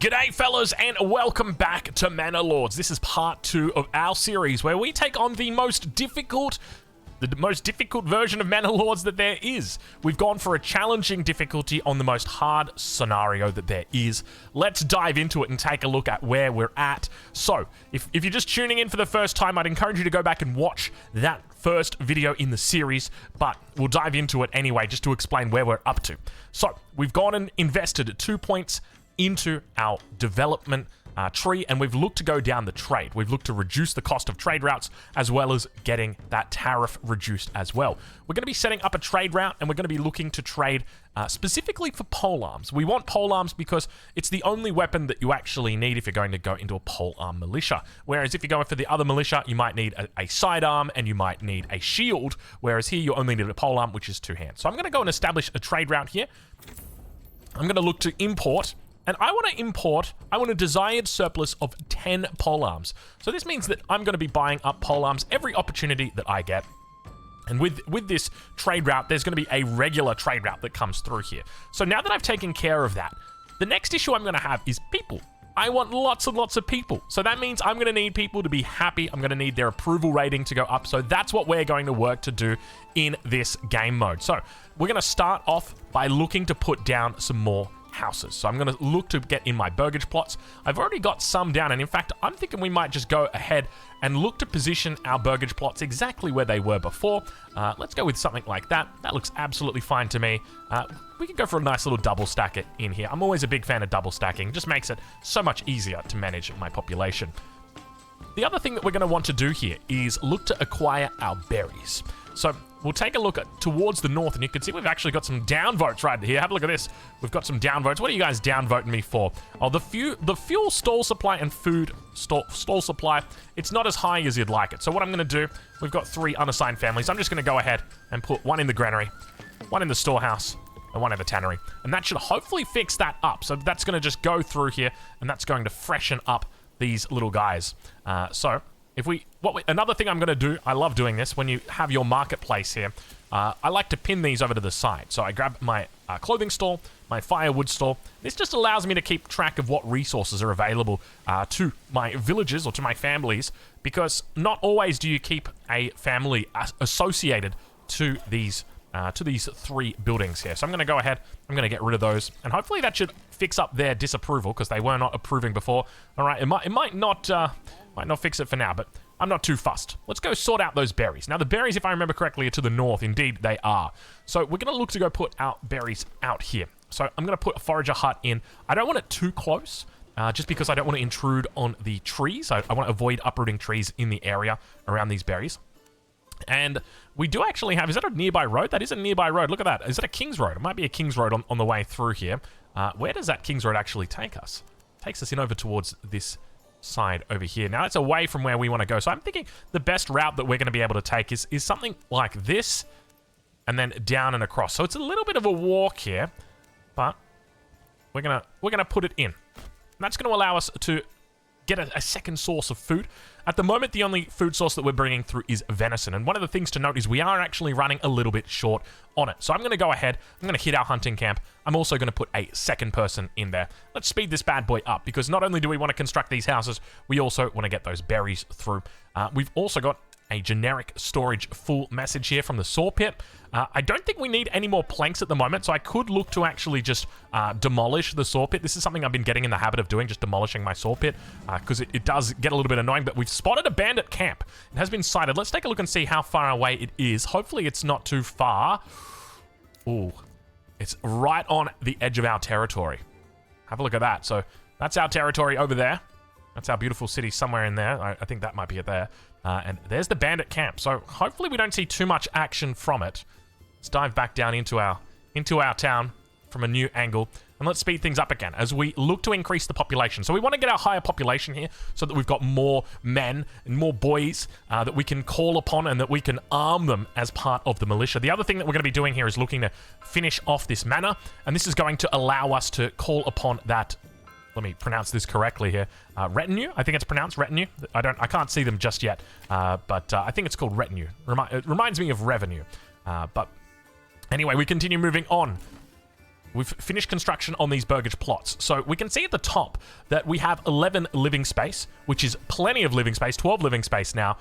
G'day fellas and welcome back to Manor Lords. This is part 2 of our series where we take on the most difficult version of Manor Lords that there is. We've gone for a challenging difficulty on the most hard scenario that there is. Let's dive into it and take a look at where we're at. So, if you're just tuning in for the first time, I'd encourage you to go back and watch that first video in the series, but we'll dive into it anyway just to explain where we're up to. So, we've gone and invested 2 points into our development tree, and we've looked to go down the trade. We've looked to reduce the cost of trade routes as well as getting that tariff reduced as well. We're going to be setting up a trade route, and we're going to be looking to trade specifically for polearms. We want polearms because it's the only weapon that you actually need if you're going to go into a polearm militia. Whereas if you're going for the other militia, you might need a sidearm and you might need a shield, whereas here you only need a polearm, which is 2 hands. So I'm going to go and establish a trade route here. I'm going to look to import. And I want a desired surplus of 10 polearms. So this means that I'm going to be buying up polearms every opportunity that I get. And with this trade route, there's going to be a regular trade route that comes through here. So now that I've taken care of that, the next issue I'm going to have is people. I want lots and lots of people. So that means I'm going to need people to be happy. I'm going to need their approval rating to go up. So that's what we're going to work to do in this game mode. So we're going to start off by looking to put down some more houses. So I'm going to look to get in my burgage plots. I've already got some down, and in fact, I'm thinking we might just go ahead and look to position our burgage plots exactly where they were before. Let's go with something like that. That looks absolutely fine to me. We could go for a nice little double stack it in here. I'm always a big fan of double stacking. It just makes it so much easier to manage my population. The other thing that we're going to want to do here is look to acquire our berries. So we'll take a look towards the north, and you can see we've actually got some downvotes right here. Have a look at this. We've got some downvotes. What are you guys downvoting me for? Oh, the fuel stall supply and food stall supply, it's not as high as you'd like it. So what I'm going to do, we've got 3 unassigned families. I'm just going to go ahead and put 1 in the granary, 1 in the storehouse, and 1 in the tannery. And that should hopefully fix that up. So that's going to just go through here, and that's going to freshen up these little guys. Another thing I'm going to do, I love doing this, when you have your marketplace here, I like to pin these over to the side. So I grab my clothing store, my firewood store. This just allows me to keep track of what resources are available to my villages or to my families, because not always do you keep a family associated to these 3 buildings here. So I'm going to go ahead, I'm going to get rid of those, and hopefully that should fix up their disapproval, because they were not approving before. All right, it might not fix it for now, but I'm not too fussed. Let's go sort out those berries. Now, the berries, if I remember correctly, are to the north. Indeed, they are. So we're going to look to go put our berries out here. So I'm going to put a forager hut in. I don't want it too close, just because I don't want to intrude on the trees. I want to avoid uprooting trees in the area around these berries. And we do actually have, is that a nearby road? That is a nearby road. Look at that. Is that a King's Road? It might be a King's Road on the way through here. Where does that King's Road actually take us? It takes us in over towards this side over here. Now, it's away from where we want to go. So I'm thinking the best route that we're going to be able to take is something like this, and then down and across. So it's a little bit of a walk here, but we're gonna put it in. And that's going to allow us to get a second source of food. At the moment, the only food source that we're bringing through is venison. And one of the things to note is we are actually running a little bit short on it. So I'm going to go ahead. I'm going to hit our hunting camp. I'm also going to put a second person in there. Let's speed this bad boy up, because not only do we want to construct these houses, we also want to get those berries through. We've also got a generic storage full message here from the saw pit. I don't think we need any more planks at the moment, so I could look to actually just demolish the saw pit. This is something I've been getting in the habit of doing, just demolishing my saw pit, because it does get a little bit annoying. But we've spotted a bandit camp. It has been sighted. Let's take a look and see how far away it is. Hopefully it's not too far. Ooh, it's right on the edge of our territory. Have a look at that. So that's our territory over there. That's our beautiful city somewhere in there. I think that might be it there. And there's the bandit camp. So hopefully we don't see too much action from it. Let's dive back down into our town from a new angle. And let's speed things up again as we look to increase the population. So we want to get our higher population here so that we've got more men and more boys that we can call upon and that we can arm them as part of the militia. The other thing that we're going to be doing here is looking to finish off this manor. And this is going to allow us to call upon that, let me pronounce this correctly here, retinue. I think it's pronounced retinue. I can't see them just yet, but I think it's called retinue. It reminds me of revenue. But anyway, we continue moving on. we've finished construction on these burgage plots. So we can see at the top that we have 11 living space, which is plenty of living space, 12 living space now,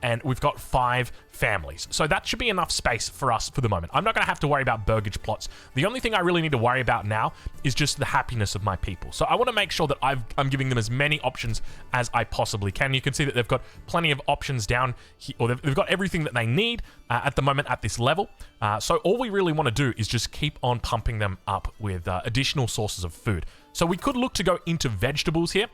and we've got 5 families. So that should be enough space for us for the moment. I'm not going to have to worry about burgage plots. The only thing I really need to worry about now is just the happiness of my people. So I want to make sure that I'm giving them as many options as I possibly can. You can see that they've got plenty of options down here, or they've got everything that they need at the moment at this level. So all we really want to do is just keep on pumping them up with additional sources of food. So we could look to go into vegetables here.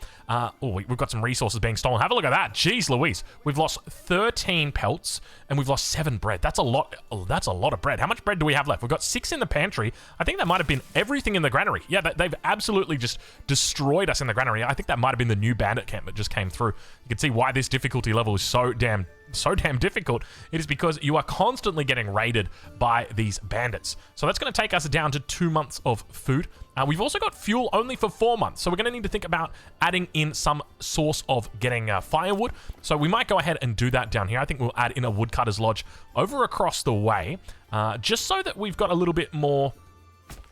We've got some resources being stolen. Have a look at that. Jeez Louise. We've lost 13 pelts and we've lost 7 bread. That's a lot. Oh, that's a lot of bread. How much bread do we have left? We've got 6 in the pantry. I think that might have been everything in the granary. Yeah, they've absolutely just destroyed us in the granary. I think that might have been the new bandit camp that just came through. You can see why this difficulty level is so damn difficult. It is because you are constantly getting raided by these bandits. So that's going to take us down to 2 months of food. We've also got fuel only for 4 months, so we're going to need to think about adding in some source of getting firewood. So we might go ahead and do that down here. I think we'll add in a woodcutter's lodge over across the way, just so that we've got a little bit more.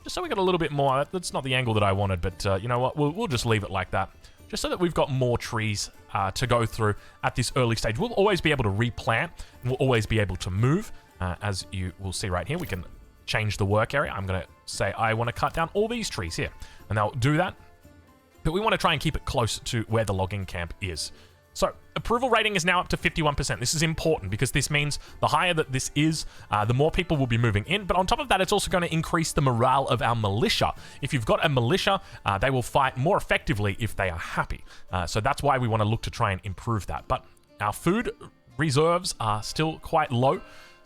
Just so we got a little bit more. That's not the angle that I wanted, but you know what? We'll just leave it like that. Just so that we've got more trees to go through at this early stage. We'll always be able to replant, and we'll always be able to move. As you will see right here, we can change the work area. I'm going to say I want to cut down all these trees here, and they'll do that. But we want to try and keep it close to where the logging camp is. So approval rating is now up to 51%. This is important because this means the higher that this is, the more people will be moving in. But on top of that, it's also going to increase the morale of our militia. If you've got a militia, they will fight more effectively if they are happy. So that's why we want to look to try and improve that. But our food reserves are still quite low.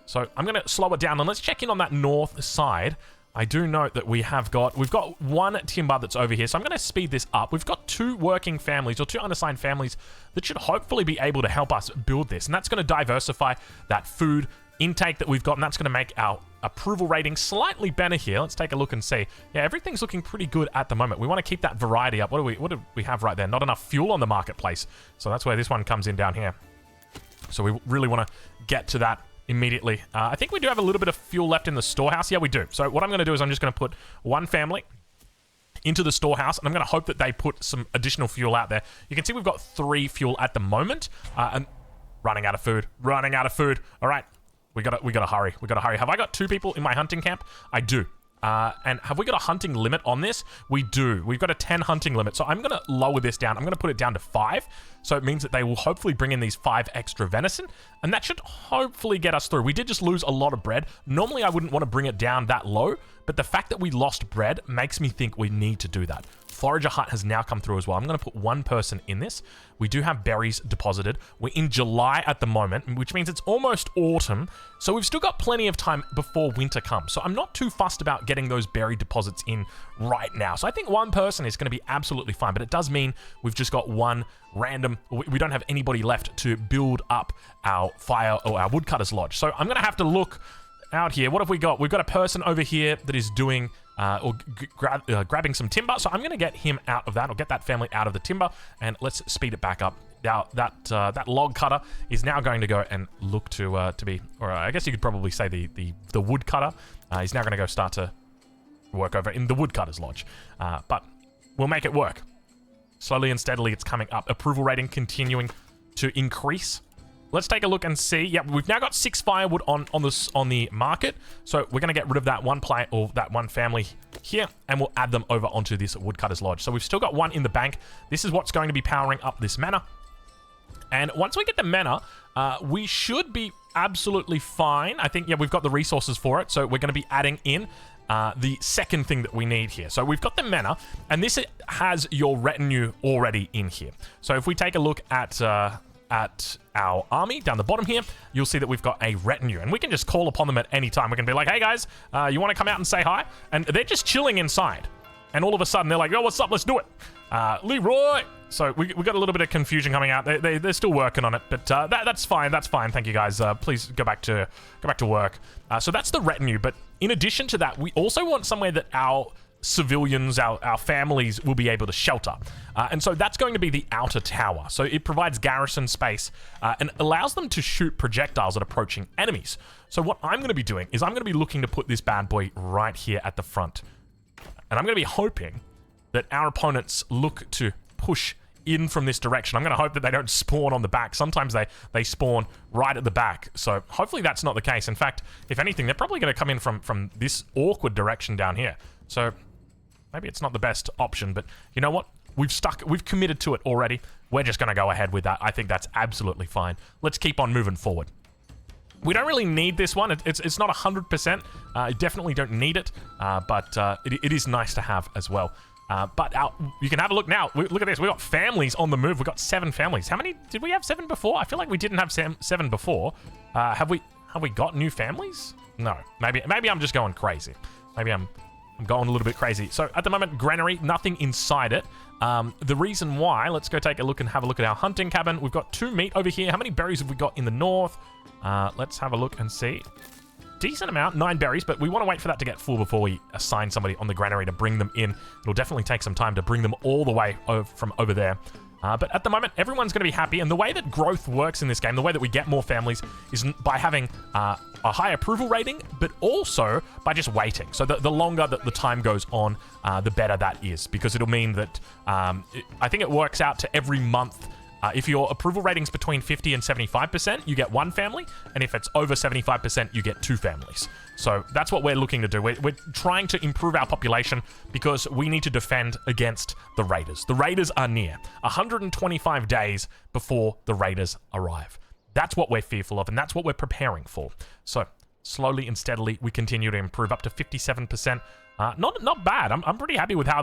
So I'm going to slow it down, and let's check in on that north side. I do note that we've got 1 timber that's over here, so I'm going to speed this up. We've got 2 working families, or 2 unassigned families, that should hopefully be able to help us build this, and that's going to diversify that food intake that we've got, and that's going to make our approval rating slightly better here. Let's take a look and see. Yeah, everything's looking pretty good at the moment. We want to keep that variety up. What do we have right there? Not enough fuel on the marketplace, so that's where this one comes in down here. So we really want to get to that immediately. I think we do have a little bit of fuel left in the storehouse. Yeah, we do. So what I'm going to do is I'm just going to put 1 family into the storehouse, and I'm going to hope that they put some additional fuel out there. You can see we've got 3 fuel at the moment, and running out of food. All right, we gotta hurry. Have I got 2 people in my hunting camp? I do. And have we got a hunting limit on this? We do. We've got a 10 hunting limit. So I'm going to lower this down. I'm going to put it down to 5. So it means that they will hopefully bring in these 5 extra venison. And that should hopefully get us through. We did just lose a lot of bread. Normally, I wouldn't want to bring it down that low. But the fact that we lost bread makes me think we need to do that. Forager hut has now come through as well. I'm going to put 1 person in this. We do have berries deposited. We're in July at the moment, which means it's almost autumn. So we've still got plenty of time before winter comes. So I'm not too fussed about getting those berry deposits in right now. So I think 1 person is going to be absolutely fine. But it does mean we've just got 1 random... We don't have anybody left to build up our fire or our woodcutter's lodge. So I'm going to have to look out here. What have we got? We've got a person over here that is doing... grabbing some timber, so I'm going to get him out of that, or get that family out of the timber, and let's speed it back up. Now, that log cutter is now going to go and look to be, or I guess you could probably say the wood cutter is now going to go start to work over in the woodcutter's lodge, but we'll make it work. Slowly and steadily, it's coming up. Approval rating continuing to increase. Let's take a look and see. Yep, we've now got 6 firewood on the market. So we're going to get rid of that 1 plant or that 1 family here, and we'll add them over onto this woodcutter's lodge. So we've still got 1 in the bank. This is what's going to be powering up this manor. And once we get the manor, we should be absolutely fine. I think, yeah, we've got the resources for it. So we're going to be adding in the second thing that we need here. So we've got the manor, and this has your retinue already in here. So if we take a look at our army down the bottom here, you'll see that we've got a retinue, and we can just call upon them at any time. We can be like, hey guys, you want to come out and say hi? And they're just chilling inside, and all of a sudden they're like, yo, what's up, let's do it. Leroy. So we got a little bit of confusion coming out. They're still working on it, but that's fine. Thank you guys. Please go back to work. So that's the retinue. But in addition to that, we also want somewhere that our civilians, our families will be able to shelter. And so that's going to be the outer tower. So it provides garrison space and allows them to shoot projectiles at approaching enemies. So what I'm going to be doing is I'm going to be looking to put this bad boy right here at the front. And I'm going to be hoping that our opponents look to push in from this direction. I'm going to hope that they don't spawn on the back. Sometimes they spawn right at the back. So hopefully that's not the case. In fact, if anything, they're probably going to come in from this awkward direction down here. So maybe it's not the best option, but you know what? We've committed to it already. We're just going to go ahead with that. I think that's absolutely fine. Let's keep on moving forward. We don't really need this one. It's not 100%. I definitely don't need it, but it is nice to have as well. But you can have a look now. Look at this. We've got families on the move. We've got 7 families. How many? Did we have 7 before? I feel like we didn't have 7 before. Have we got new families? No. Maybe I'm just going crazy. Maybe I'm going a little bit crazy. So at the moment, granary, nothing inside it. The reason why, let's go take a look and have a look at our hunting cabin. We've got 2 meat over here. How many berries have we got in the north? Let's have a look and see. Decent amount, 9 berries, but we want to wait for that to get full before we assign somebody on the granary to bring them in. It'll definitely take some time to bring them all the way from over there. But at the moment, everyone's going to be happy, and the way that growth works in this game, the way that we get more families, is by having a high approval rating, but also by just waiting. So the longer that the time goes on, the better that is, because it'll mean that I think it works out to every month. If your approval rating's between 50 and 75%, you get 1 family, and if it's over 75%, you get 2 families. So that's what we're looking to do. We're trying to improve our population because we need to defend against the raiders. The raiders are near. 125 days before the raiders arrive. That's what we're fearful of, and that's what we're preparing for. So slowly and steadily, we continue to improve up to 57%. Not bad. I'm pretty happy with how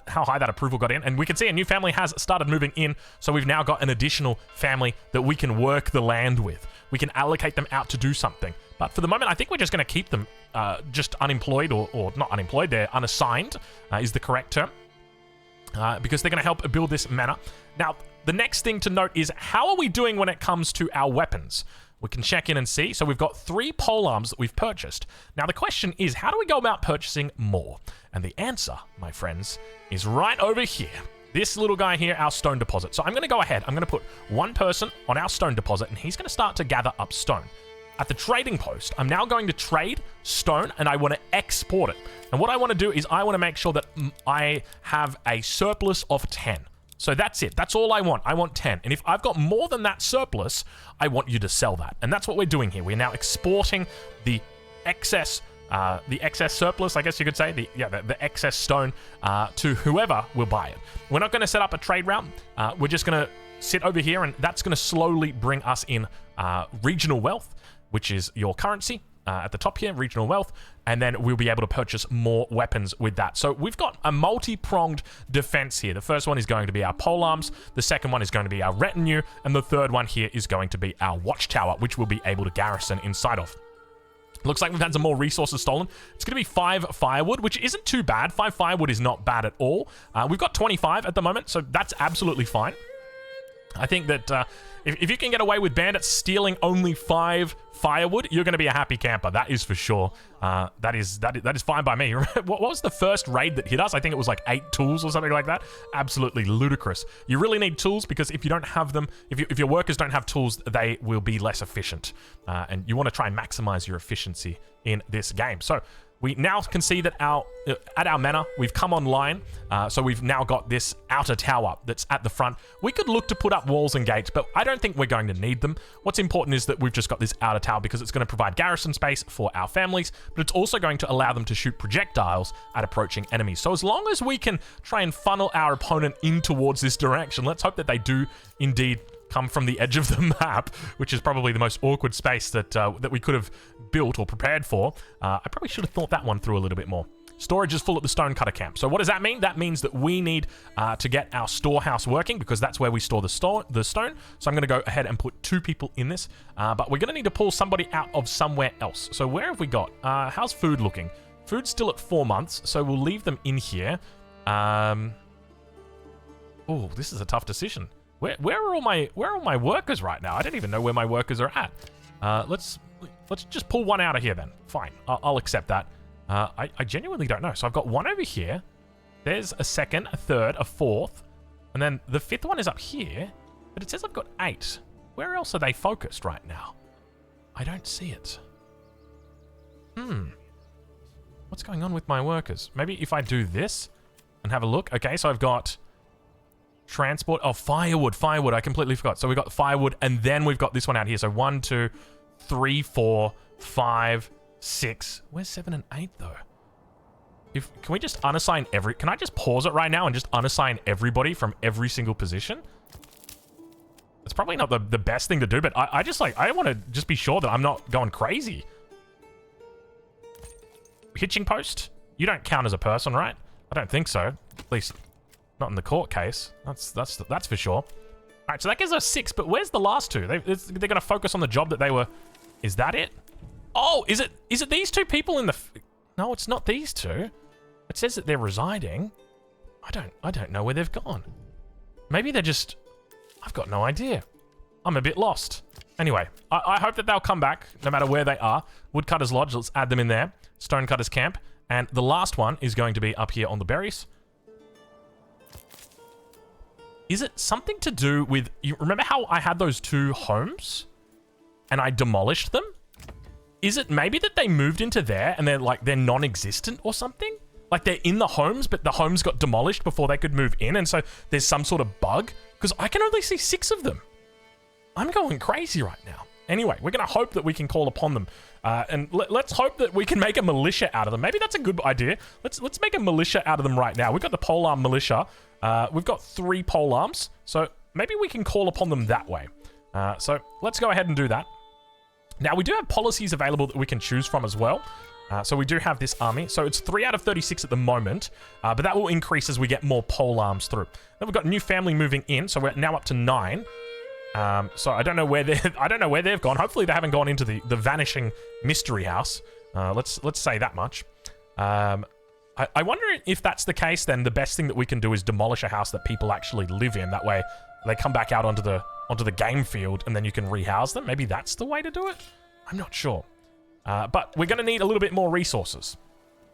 high that approval got in, and we can see a new family has started moving in. So we've now got an additional family that we can work the land with. We can allocate them out to do something. But for the moment, I think we're just going to keep them just unemployed, or not unemployed. They're unassigned is the correct term, because they're going to help build this manor. Now, the next thing to note is how are we doing when it comes to our weapons? We can check in and see. So we've got 3 polearms that we've purchased. Now the question is, how do we go about purchasing more? And the answer, my friends, is right over here. This little guy here, our stone deposit. So I'm going to go ahead. I'm going to put 1 person on our stone deposit, and he's going to start to gather up stone. At the trading post, I'm now going to trade stone, and I want to export it. And what I want to do is I want to make sure that I have a surplus of 10. So that's it. That's all I want. I want 10. And if I've got more than that surplus, I want you to sell that. And that's what we're doing here. We're now exporting the excess surplus, I guess you could say, the excess stone to whoever will buy it. We're not going to set up a trade route. We're just going to sit over here, and that's going to slowly bring us in regional wealth, which is your currency. At the top here, regional wealth, and then we'll be able to purchase more weapons with that. So we've got a multi-pronged defense here. The first one is going to be our polearms, the second one is going to be our retinue, and the third one here is going to be our watchtower, which we'll be able to garrison inside of. Looks like we've had some more resources stolen. It's going to be 5 firewood, which isn't too bad. 5 firewood is not bad at all. We've got 25 at the moment, so that's absolutely fine. I think that if you can get away with bandits stealing only 5 firewood, you're going to be a happy camper. That is for sure. That is fine by me. What was the first raid that hit us? I think it was like 8 tools or something like that. Absolutely ludicrous. You really need tools, because if you don't have them, if your workers don't have tools, they will be less efficient. And you want to try and maximize your efficiency in this game. So we now can see that at our manor, we've come online, so we've now got this outer tower that's at the front. We could look to put up walls and gates, but I don't think we're going to need them. What's important is that we've just got this outer tower because it's going to provide garrison space for our families, but it's also going to allow them to shoot projectiles at approaching enemies. So as long as we can try and funnel our opponent in towards this direction, let's hope that they do indeed come from the edge of the map, which is probably the most awkward space that we could have built or prepared for. I probably should have thought that one through a little bit more. Storage is full at the stonecutter camp. So what does that mean? That means that we need to get our storehouse working, because that's where we store the stone. So I'm going to go ahead and put 2 people in this, but we're going to need to pull somebody out of somewhere else. So where have we got? How's food looking? Food's still at 4 months, so we'll leave them in here. Oh, this is a tough decision. Where are all my workers right now? I don't even know where my workers are at. Let's just pull one out of here then. Fine, I'll accept that. I genuinely don't know. So I've got 1 over here. There's a second, a third, a fourth, and then the 5th one is up here. But it says I've got 8. Where else are they focused right now? I don't see it. What's going on with my workers? Maybe if I do this and have a look. Okay, so I've got transport. Oh, firewood. I completely forgot. So we've got firewood, and then we've got this one out here. So 1, 2, 3, 4, 5, 6. Where's 7 and 8 though? Can we just unassign can I just pause it right now and just unassign everybody from every single position? It's probably not the best thing to do, but I just I want to just be sure that I'm not going crazy. Hitching post? You don't count as a person, right? I don't think so. At least not in the court case. That's for sure. All right, so that gives us 6, but where's the last 2? They're going to focus on the job that they were... Is that it? Oh, is it these 2 people in the... No, it's not these 2. It says that they're residing. I don't know where they've gone. Maybe they're just... I've got no idea. I'm a bit lost. Anyway, I hope that they'll come back no matter where they are. Woodcutter's Lodge, let's add them in there. Stonecutter's Camp. And the last one is going to be up here on the berries. Is it something to do with... You remember how I had those 2 homes? And I demolished them? Is it maybe that they moved into there and they're non-existent or something? Like they're in the homes, but the homes got demolished before they could move in, and so there's some sort of bug? Because I can only see 6 of them. I'm going crazy right now. Anyway, we're going to hope that we can call upon them. And let's hope that we can make a militia out of them. Maybe that's a good idea. Let's make a militia out of them right now. We've got the polearm militia. We've got 3 polearms, so maybe we can call upon them that way. So let's go ahead and do that. Now, we do have policies available that we can choose from as well. So we do have this army. So it's 3 out of 36 at the moment, but that will increase as we get more polearms through. Then we've got new family moving in, so we're now up to 9. So I don't know where they've gone. Hopefully they haven't gone into the vanishing mystery house. Let's say that much. I wonder if that's the case. Then the best thing that we can do is demolish a house that people actually live in. That way they come back out onto the game field, and then you can rehouse them. Maybe that's the way to do it. I'm not sure. But we're going to need a little bit more resources.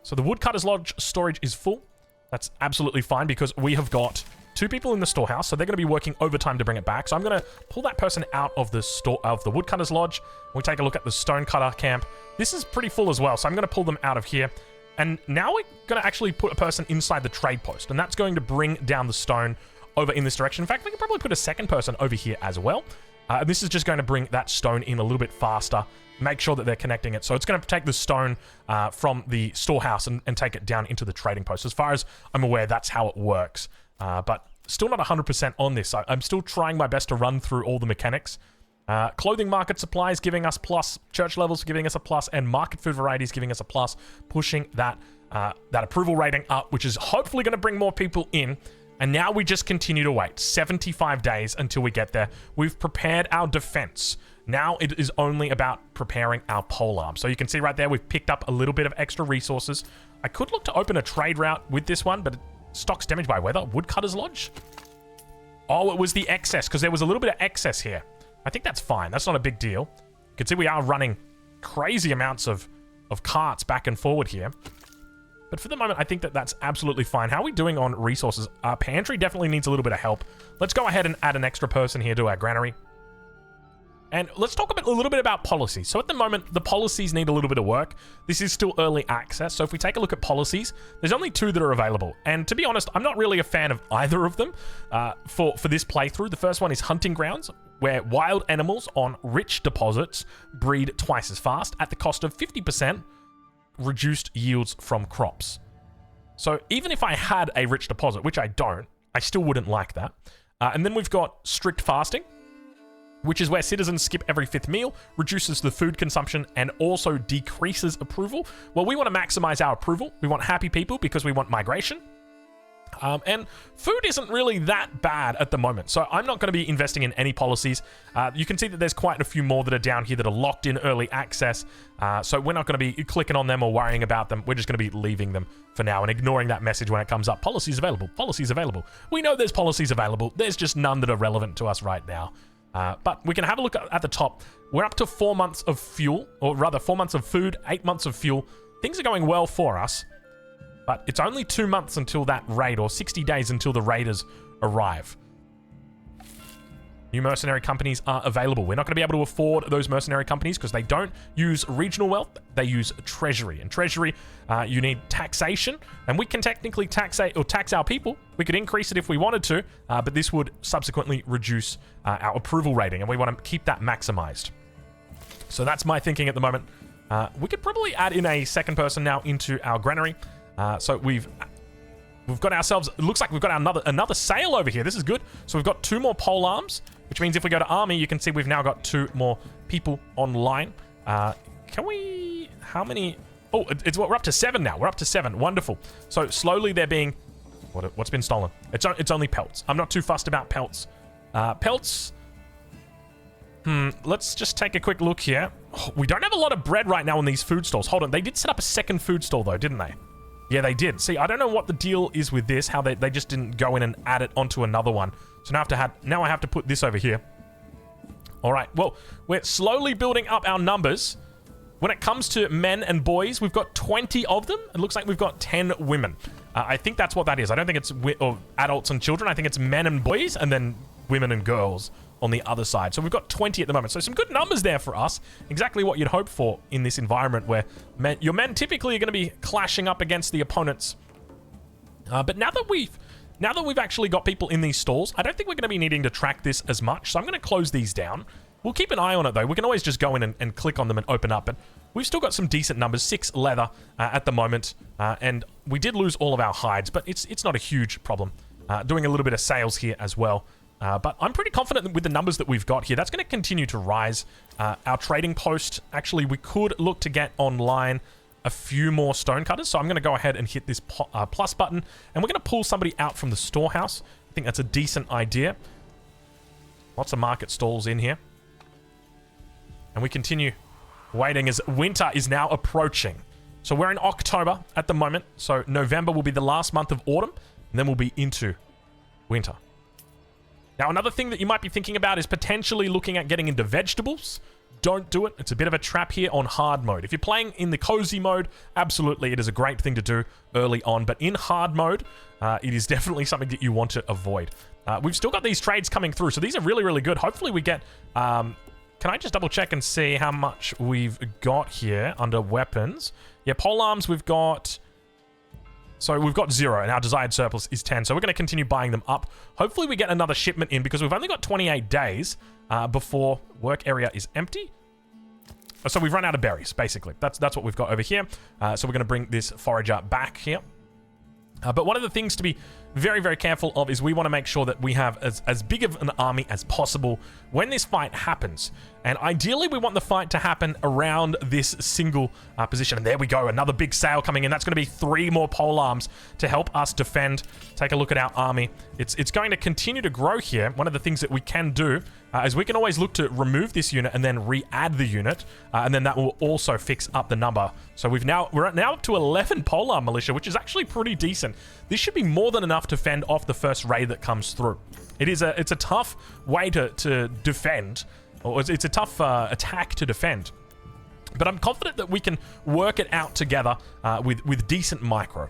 So the Woodcutter's Lodge storage is full. That's absolutely fine because we have got 2 people in the storehouse, so they're going to be working overtime to bring it back. So I'm going to pull that person out of the Woodcutter's Lodge. We take a look at the Stonecutter Camp. This is pretty full as well, so I'm going to pull them out of here. And now we're going to actually put a person inside the trade post, and that's going to bring down the stone over in this direction. In fact, we can probably put a second person over here as well. And this is just going to bring that stone in a little bit faster. Make sure that they're connecting it. So it's going to take the stone from the storehouse and take it down into the trading post. As far as I'm aware, that's how it works. But still not 100% on this. I'm still trying my best to run through all the mechanics. Clothing market supplies giving us plus, church levels giving us a plus, and market food varieties giving us a plus, pushing that approval rating up, which is hopefully going to bring more people in. And now we just continue to wait 75 days until we get there. We've prepared our defense. Now it is only about preparing our polearm. So you can see right there, we've picked up a little bit of extra resources. I could look to open a trade route with this one, but stocks damaged by weather. Woodcutter's Lodge? Oh, it was the excess, because there was a little bit of excess here. I think that's fine. That's not a big deal. You can see we are running crazy amounts of carts back and forward here. But for the moment, I think that that's absolutely fine. How are we doing on resources? Our pantry definitely needs a little bit of help. Let's go ahead and add an extra person here to our granary. And let's talk a little bit about policies. So at the moment, the policies need a little bit of work. This is still early access. So if we take a look at policies, there's only 2 that are available. And to be honest, I'm not really a fan of either of them for this playthrough. The first one is hunting grounds, where wild animals on rich deposits breed twice as fast at the cost of 50% reduced yields from crops. So even if I had a rich deposit, which I don't, I still wouldn't like that. And then we've got strict fasting, which is where citizens skip every 5th meal, reduces the food consumption, and also decreases approval. Well, we want to maximize our approval. We want happy people because we want migration. And food isn't really that bad at the moment, so I'm not going to be investing in any policies. You can see that there's quite a few more that are down here that are locked in early access, so we're not going to be clicking on them or worrying about them. We're just going to be leaving them for now and ignoring that message when it comes up. Policies available, policies available. We know there's policies available. There's just none that are relevant to us right now. But we can have a look at the top. We're up to 4 months of fuel, or rather 4 months of food, 8 months of fuel. Things are going well for us. But it's only 2 months until that raid, or 60 days until the raiders arrive. New mercenary companies are available. We're not going to be able to afford those mercenary companies because they don't use regional wealth. They use treasury. And treasury, you need taxation. And we can technically tax our people. We could increase it if we wanted to, but this would subsequently reduce our approval rating. And we want to keep that maximized. So that's my thinking at the moment. We could probably add in a second person now into our granary. So we've got ourselves, it looks like we've got another sale over here. This is good. So we've got 2 more pole arms, which means if we go to army, you can see we've now got 2 more people online. Can we, how many? Oh, we're up to 7 now. We're up to 7. Wonderful. So slowly they're being, what's been stolen? It's only pelts. I'm not too fussed about pelts. Pelts, let's just take a quick look here. Oh, we don't have a lot of bread right now in these food stalls. Hold on, they did set up a second food stall though, didn't they? Yeah, they did. See, I don't know what the deal is with this, how they just didn't go in and add it onto another one. So now I have to put this over here. All right, well, we're slowly building up our numbers. When it comes to men and boys, we've got 20 of them. It looks like we've got 10 women. I think that's what that is. I don't think it's adults and children. I think it's men and boys and then women and girls on the other side. So we've got 20 at the moment. So some good numbers there for us. Exactly what you'd hope for in this environment where your men typically are going to be clashing up against the opponents. But now that we've actually got people in these stalls, I don't think we're going to be needing to track this as much. So I'm going to close these down. We'll keep an eye on it though. We can always just go in and click on them and open up. But we've still got some decent numbers, 6 leather at the moment. And we did lose all of our hides, but it's not a huge problem. Doing a little bit of sales here as well. But I'm pretty confident with the numbers that we've got here. That's going to continue to rise. Our trading post, actually, we could look to get online a few more stonecutters. So I'm going to go ahead and hit this plus button. And we're going to pull somebody out from the storehouse. I think that's a decent idea. Lots of market stalls in here. And we continue waiting as winter is now approaching. So we're in October at the moment. So November will be the last month of autumn. And then we'll be into winter. Now, another thing that you might be thinking about is potentially looking at getting into vegetables. Don't do it. It's a bit of a trap here on hard mode. If you're playing in the cozy mode, absolutely, it is a great thing to do early on. But in hard mode, it is definitely something that you want to avoid. We've still got these trades coming through, so these are really, really good. Hopefully we get... can I just double check and see how much we've got here under weapons? Yeah, pole arms we've got... So we've got 0, and our desired surplus is 10. So we're going to continue buying them up. Hopefully we get another shipment in, because we've only got 28 days before work area is empty. So we've run out of berries, basically. That's what we've got over here. So we're going to bring this forager back here. But one of the things to be very, very careful of is we want to make sure that we have as big of an army as possible when this fight happens. And ideally, we want the fight to happen around this single position. And there we go, another big sale coming in. That's going to be 3 more pole arms to help us defend. Take a look at our army. It's going to continue to grow here. One of the things that we can do is we can always look to remove this unit and then re-add the unit. And then that will also fix up the number. So we're now up to 11 pole arm militia, which is actually pretty decent. This should be more than enough to fend off the first raid that comes through. It's a tough way to defend, or it's a tough attack to defend. But I'm confident that we can work it out together with decent micro.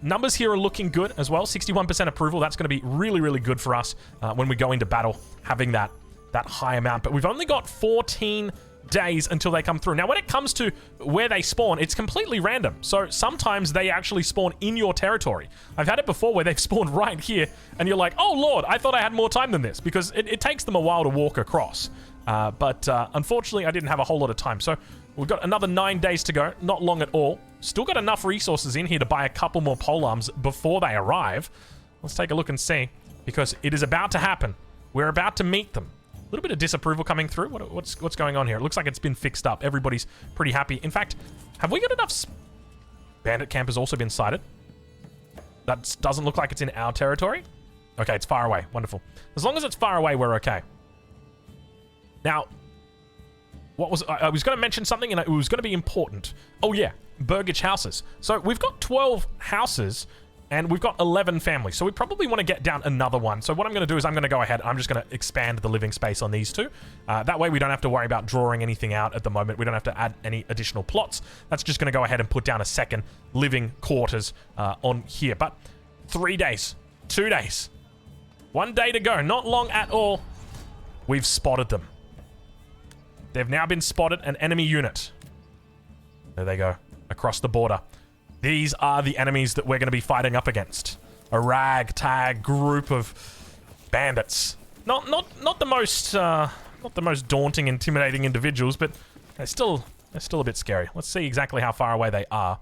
Numbers here are looking good as well. 61% approval. That's going to be really, really good for us when we go into battle, having that high amount. But we've only got 14 days until they come through. Now, when it comes to where they spawn, it's completely random. So sometimes they actually spawn in your territory. I've had it before where they've spawned right here, and you're like, oh lord, I thought I had more time than this, because it takes them a while to walk across. But unfortunately, I didn't have a whole lot of time. So we've got another 9 days to go. Not long at all. Still got enough resources in here to buy a couple more polearms before they arrive. Let's take a look and see, because it is about to happen. We're about to meet them. A little bit of disapproval coming through. What's going on here? It looks like it's been fixed up. Everybody's pretty happy. In fact, have we got enough... Bandit camp has also been sighted. That doesn't look like it's in our territory. Okay, it's far away. Wonderful. As long as it's far away, we're okay. Now, I was going to mention something, and it was going to be important. Oh yeah, burgage houses. So we've got 12 houses, and we've got 11 families. So we probably want to get down another one. So what I'm going to do is I'm going to go ahead. I'm just going to expand the living space on these 2. That way we don't have to worry about drawing anything out at the moment. We don't have to add any additional plots. That's just going to go ahead and put down a second living quarters on here. But 3 days, 2 days, 1 day to go. Not long at all. We've spotted them. They've now been spotted, an enemy unit. There they go, across the border. These are the enemies that we're going to be fighting up against. A ragtag group of bandits. Not the most daunting, intimidating individuals, but they're still a bit scary. Let's see exactly how far away they are.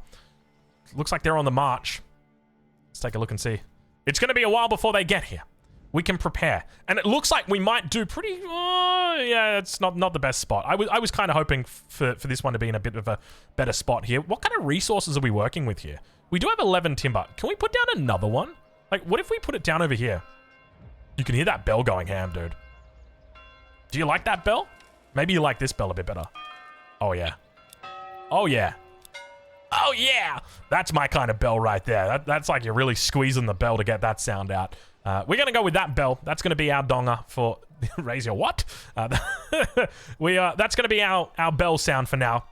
Looks like they're on the march. Let's take a look and see. It's going to be a while before they get here. We can prepare. And it looks like we might do pretty... yeah, it's not the best spot. I was kind of hoping for this one to be in a bit of a better spot here. What kind of resources are we working with here? We do have 11 timber. Can we put down another one? Like, what if we put it down over here? You can hear that bell going ham, dude. Do you like that bell? Maybe you like this bell a bit better. Oh, yeah. Oh, yeah. Oh, yeah! That's my kind of bell right there. That's like you're really squeezing the bell to get that sound out. We're going to go with that bell. That's going to be our donger for... Raise your what? That's going to be our bell sound for now.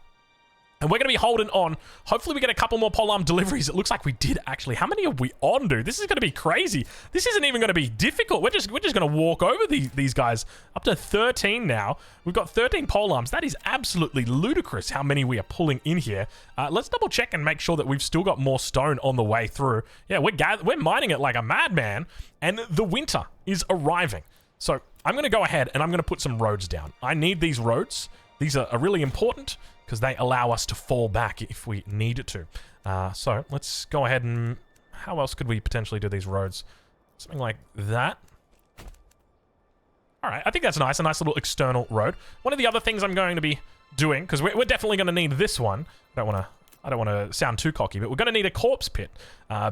And we're going to be holding on. Hopefully we get a couple more polearm deliveries. It looks like we did, actually. How many are we on, dude? This is going to be crazy. This isn't even going to be difficult. We're just going to walk over these guys. Up to 13 now. We've got 13 polearms. That is absolutely ludicrous how many we are pulling in here. Let's double check and make sure that we've still got more stone on the way through. Yeah, we're mining it like a madman. And the winter is arriving. So I'm going to go ahead and I'm going to put some roads down. I need these roads. These are really important because they allow us to fall back if we need to. So let's go ahead and... How else could we potentially do these roads? Something like that. All right, I think that's nice. A nice little external road. One of the other things I'm going to be doing, because we're definitely going to need this one. I don't want to sound too cocky, but we're going to need a corpse pit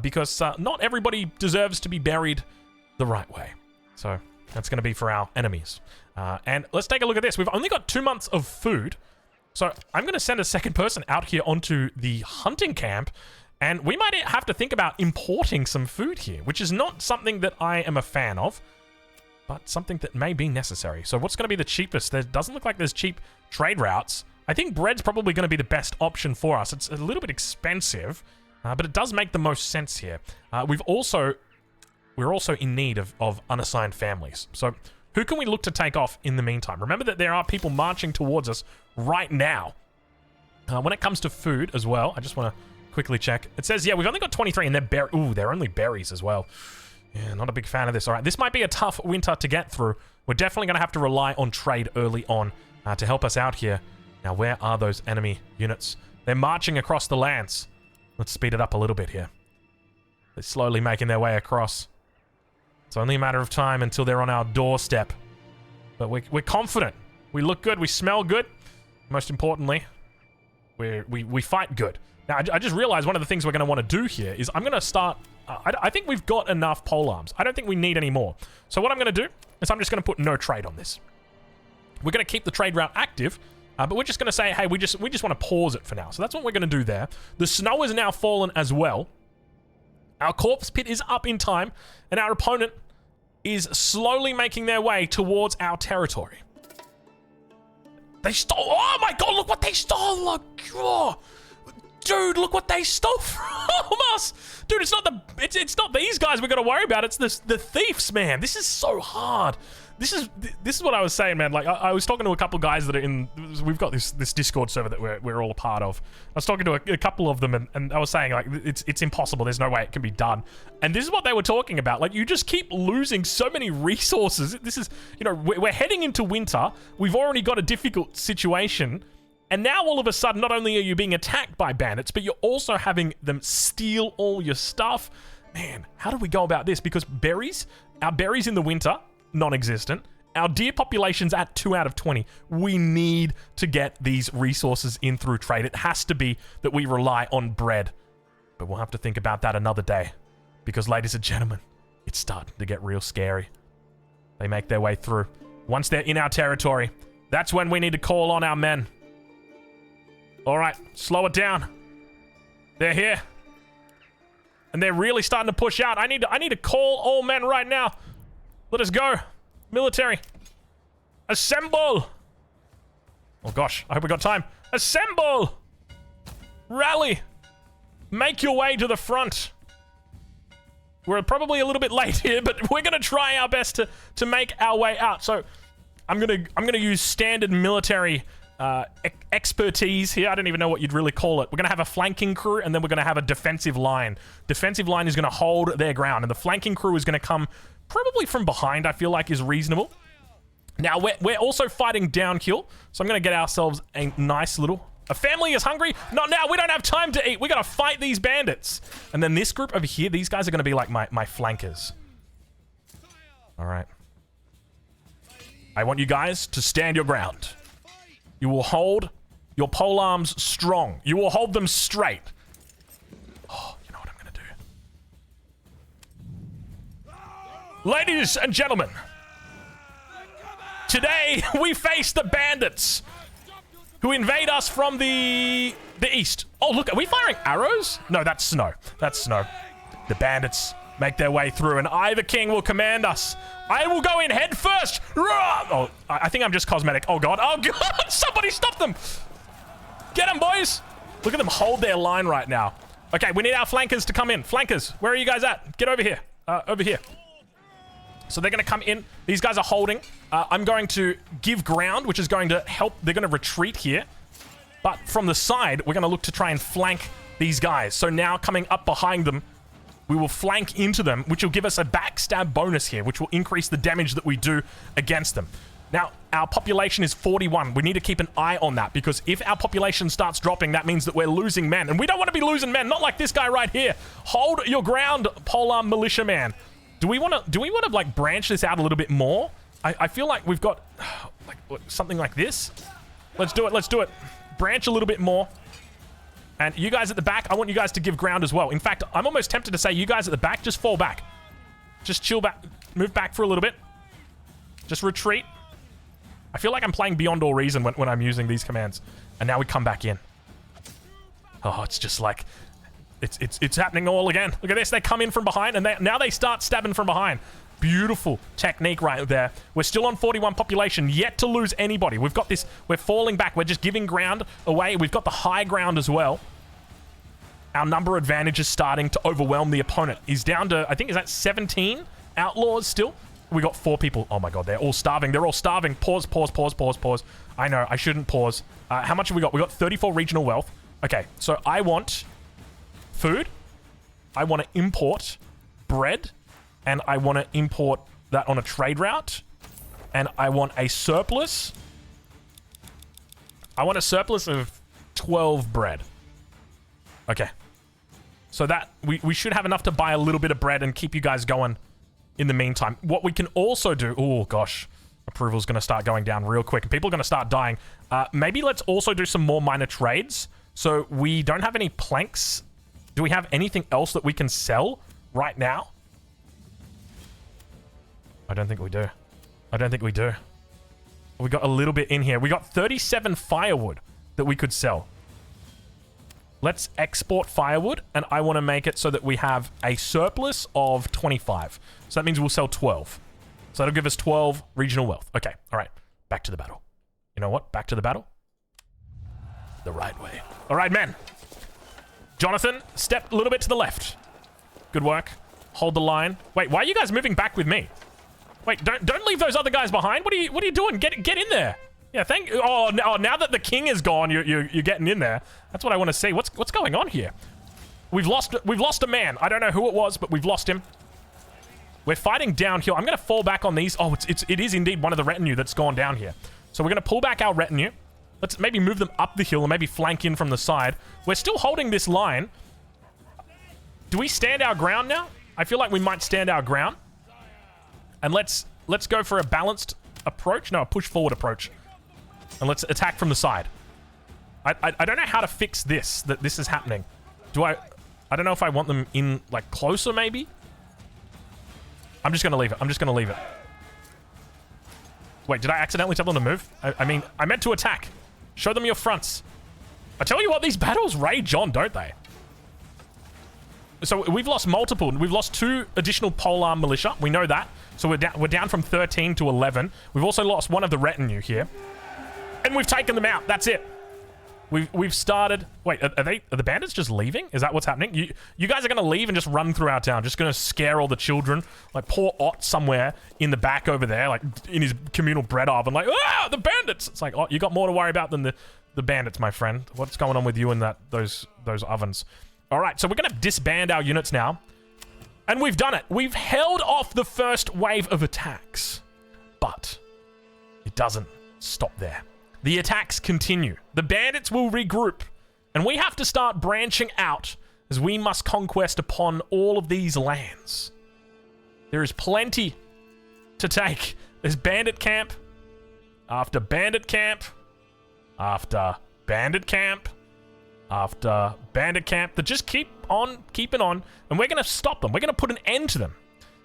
because not everybody deserves to be buried the right way. So that's going to be for our enemies. And let's take a look at this. We've only got 2 months of food. So I'm going to send a second person out here onto the hunting camp. And we might have to think about importing some food here, which is not something that I am a fan of, but something that may be necessary. So what's going to be the cheapest? There doesn't look like there's cheap trade routes. I think bread's probably going to be the best option for us. It's a little bit expensive, but it does make the most sense here. We're also in need of unassigned families. So who can we look to take off in the meantime? Remember that there are people marching towards us right now. When it comes to food as well, I just want to quickly check. It says, yeah, we've only got 23 and they're only berries as well. Yeah, not a big fan of this. All right, this might be a tough winter to get through. We're definitely going to have to rely on trade early on to help us out here. Now, where are those enemy units? They're marching across the lands. Let's speed it up a little bit here. They're slowly making their way across. It's only a matter of time until they're on our doorstep. But we're confident. We look good. We smell good. Most importantly, we fight good. Now, I just realized one of the things we're going to want to do here is I'm going to start... I think we've got enough polearms. I don't think we need any more. So what I'm going to do is I'm just going to put no trade on this. We're going to keep the trade route active, but we're just going to say, hey, we just want to pause it for now. So that's what we're going to do there. The snow has now fallen as well. Our corpse pit is up in time, and our opponent is slowly making their way towards our territory. They stole... Oh my god, look what they stole! Look, oh, dude, look what they stole from us! Dude, it's not these guys we're gonna worry about, it's the thieves, man. This is so hard. This is what I was saying, man. Like, I was talking to a couple guys that are in... We've got this Discord server that we're all a part of. I was talking to a couple of them, and I was saying, like, it's impossible. There's no way it can be done. And this is what they were talking about. Like, you just keep losing so many resources. This is... You know, we're heading into winter. We've already got a difficult situation. And now, all of a sudden, not only are you being attacked by bandits, but you're also having them steal all your stuff. Man, how do we go about this? Because berries... Our berries in the winter... non-existent. Our deer population's at 2 out of 20. We need to get these resources in through trade. It has to be that we rely on bread. But we'll have to think about that another day. Because, ladies and gentlemen, it's starting to get real scary. They make their way through. Once they're in our territory, that's when we need to call on our men. Alright, slow it down. They're here. And they're really starting to push out. I need to call all men right now. Let us go. Military. Assemble. Oh gosh, I hope we got time. Assemble. Rally. Make your way to the front. We're probably a little bit late here, but we're going to try our best to make our way out. So I'm gonna use standard military expertise here. I don't even know what you'd really call it. We're gonna have a flanking crew, and then we're gonna have a defensive line. Defensive line is gonna hold their ground, and the flanking crew is gonna come probably from behind. I feel like is reasonable. Now we're also fighting downhill, so I'm gonna get ourselves a nice little. A family is hungry? Not now. We don't have time to eat. We gotta fight these bandits. And then this group over here, these guys are gonna be like my flankers. All right. I want you guys to stand your ground. You will hold your pole arms strong. You will hold them straight. Oh, you know what I'm gonna do? Ladies and gentlemen, today we face the bandits who invade us from the east. Oh, look, are we firing arrows? No, that's snow. That's snow. The bandits make their way through, and I, the king, will command us. I will go in head first. Oh, I think I'm just cosmetic. Oh, God. Oh, God. Somebody stop them. Get them, boys. Look at them hold their line right now. Okay, we need our flankers to come in. Flankers, where are you guys at? Get over here. Over here. So they're going to come in. These guys are holding. I'm going to give ground, which is going to help. They're going to retreat here. But from the side, we're going to look to try and flank these guys. So now coming up behind them, we will flank into them, which will give us a backstab bonus here, which will increase the damage that we do against them. Now, our population is 41. We need to keep an eye on that, because if our population starts dropping, that means that we're losing men. And we don't want to be losing men, not like this guy right here. Hold your ground, polearm militia man. Do we want to like branch this out a little bit more? I feel like we've got like something like this. Let's do it. Let's do it. Branch a little bit more. And you guys at the back, I want you guys to give ground as well. In fact, I'm almost tempted to say you guys at the back, just fall back. Just chill back. Move back for a little bit. Just retreat. I feel like I'm playing beyond all reason when I'm using these commands. And now we come back in. Oh, it's just like... It's happening all again. Look at this. They come in from behind, and now they start stabbing from behind. Beautiful technique right there. We're still on 41 population, yet to lose anybody. We've got this. We're falling back. We're just giving ground away. We've got the high ground as well. Our number advantage is starting to overwhelm the opponent. He's down to, I think, is that 17 outlaws still? We got 4 people. Oh my God, they're all starving. They're all starving. Pause, pause, pause, pause, pause. I know, I shouldn't pause. How much have we got? We got 34 regional wealth. Okay, so I want food. I want to import bread. And I want to import that on a trade route. And I want a surplus. I want a surplus of 12 bread. Okay. So that, we should have enough to buy a little bit of bread and keep you guys going in the meantime. What we can also do... Oh, gosh. Approval's going to start going down real quick. And people are going to start dying. Maybe let's also do some more minor trades. So we don't have any planks. Do we have anything else that we can sell right now? I don't think we do. I don't think we do. We got a little bit in here. We got 37 firewood that we could sell. Let's export firewood, and I want to make it so that we have a surplus of 25. So that means we'll sell 12. So that'll give us 12 regional wealth. Okay, all right. Back to the battle. You know what? Back to the battle. The right way. All right, men. Jonathan, step a little bit to the left. Good work. Hold the line. Wait, why are you guys moving back with me? Wait, don't leave those other guys behind. What are you doing? Get in there. Yeah, thank you. Oh, now that the king is gone, you're getting in there. That's what I want to see. What's going on here? We've lost a man. I don't know who it was, but we've lost him. We're fighting downhill. I'm going to fall back on these. Oh, it is indeed one of the retinue that's gone down here. So we're going to pull back our retinue. Let's maybe move them up the hill and maybe flank in from the side. We're still holding this line. Do we stand our ground now? I feel like we might stand our ground. And let's go for a balanced approach. No, a push forward approach. And let's attack from the side. I don't know how to fix this, that this is happening. I don't know if I want them in, like, closer, maybe? I'm just going to leave it. I'm just going to leave it. Wait, did I accidentally tell them to move? I mean, I meant to attack. Show them your fronts. I tell you what, these battles rage on, don't they? So we've lost multiple. We've lost 2 additional polearm militia. We know that. So we're down from 13 to 11. We've also lost one of the retinue here. And we've taken them out. That's it. We've started. Wait, are the bandits just leaving? Is that what's happening? You guys are gonna leave and just run through our town, just gonna scare all the children. Like poor Ott somewhere in the back over there, like in his communal bread oven, like the bandits. It's like, oh, you got more to worry about than the bandits, my friend. What's going on with you and those ovens? All right, so we're gonna disband our units now, and we've done it. We've held off the first wave of attacks, but it doesn't stop there. The attacks continue. The bandits will regroup, and we have to start branching out as we must conquest upon all of these lands. There is plenty to take. There's bandit camp after bandit camp after bandit camp after bandit camp that just keep on keeping on, and we're going to stop them. We're going to put an end to them.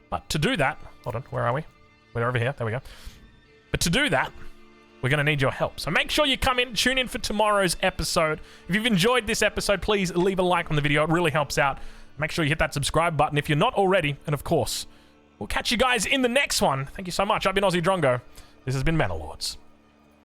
But to do that, hold on, where are we? We're over here. There we go. But to do that, we're going to need your help. So make sure you tune in for tomorrow's episode. If you've enjoyed this episode, please leave a like on the video. It really helps out. Make sure you hit that subscribe button if you're not already. And of course, we'll catch you guys in the next one. Thank you so much. I've been Aussie Drongo. This has been Manor Lords.